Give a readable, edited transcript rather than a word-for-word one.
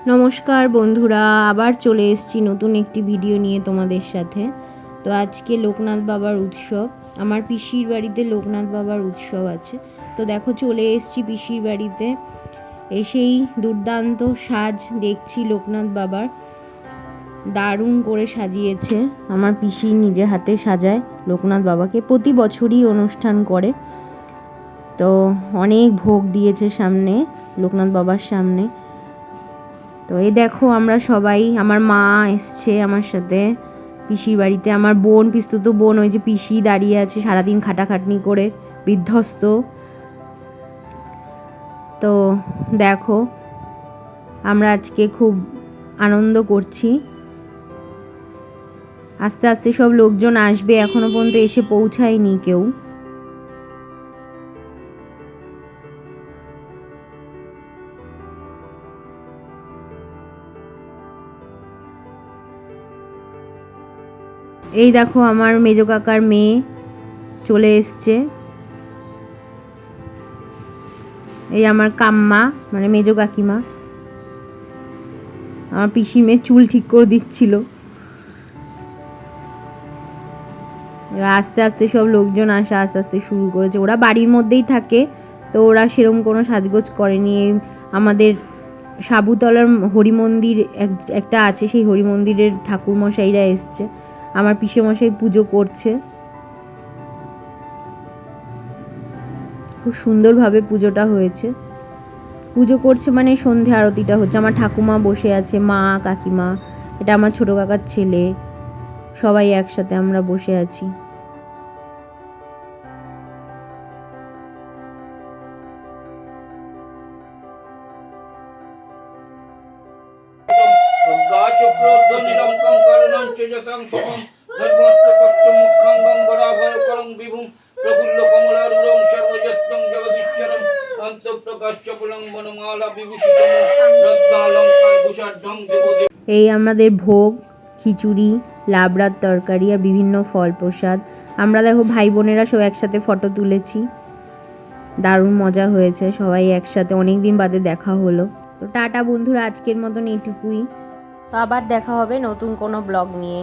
নমস্কার বন্ধুরা, আবার চলে এসেছি নতুন একটি ভিডিও নিয়ে তোমাদের সাথে। তো আজকে লোকনাথ বাবার উৎসব, আমার পিসির বাড়িতে লোকনাথ বাবার উৎসব আছে। তো দেখো চলে এসেছি পিসির বাড়িতে, এসেই দুর্দান্ত সাজ দেখছি লোকনাথ বাবার। দারুণ করে সাজিয়েছে, আমার পিসি নিজে হাতে সাজায় লোকনাথ বাবাকে, প্রতি বছরই অনুষ্ঠান করে। তো অনেক ভোগ দিয়েছে সামনে, লোকনাথ বাবার সামনে। তো এই দেখো আমরা সবাই, আমার মা এসছে আমার সাথে পিসির বাড়িতে, আমার বোন, পিস্তুত বোন, ওই যে পিসি দাঁড়িয়ে আছে সারাদিন খাটাখাটনি করে বিধ্বস্ত। তো দেখো আমরা আজকে খুব আনন্দ করছি। আস্তে আস্তে সব লোকজন আসবে, এখনো পর্যন্ত এসে পৌঁছায়নি কেউ। এই দেখো আমার মেজো কাকার মেয়ে চলে এসছে, এই আমার কাম্মা মানে মেজো কাকিমা, আমার পিসির মেয়ে চুল ঠিক করে দিচ্ছিল। আস্তে আস্তে সব লোকজন আসা আস্তে আস্তে শুরু করেছে। ওরা বাড়ির মধ্যেই থাকে, তো ওরা সেরকম কোনো সাজগোজ করেনি। আমাদের সাবুতলার হরি মন্দির একটা আছে, সেই হরি মন্দিরের ঠাকুরমশাইরা এসছে, আমার পিসেমশাই পুজো করছে। খুব সুন্দরভাবে পুজোটা হয়েছে, পুজো করছে মানে সন্ধে আরতিটা হচ্ছে। আমার ঠাকুমা বসে আছে, মা, কাকিমা, এটা আমার ছোটো কাকার ছেলে, সবাই একসাথে আমরা বসে আছি। এই আমাদের ভোগ, খিচুড়ি, লাবড়ার তরকারি আর বিভিন্ন ফল প্রসাদ। আমরা দেখো ভাই বোনেরা সব একসাথে ফটো তুলেছি, দারুণ মজা হয়েছে, সবাই একসাথে অনেক দিন বাদে দেখা হলো। তো টাটা বন্ধুরা, আজকের মতন এইটুকুই। আবার দেখা হবে নতুন কোনো ব্লগ নিয়ে।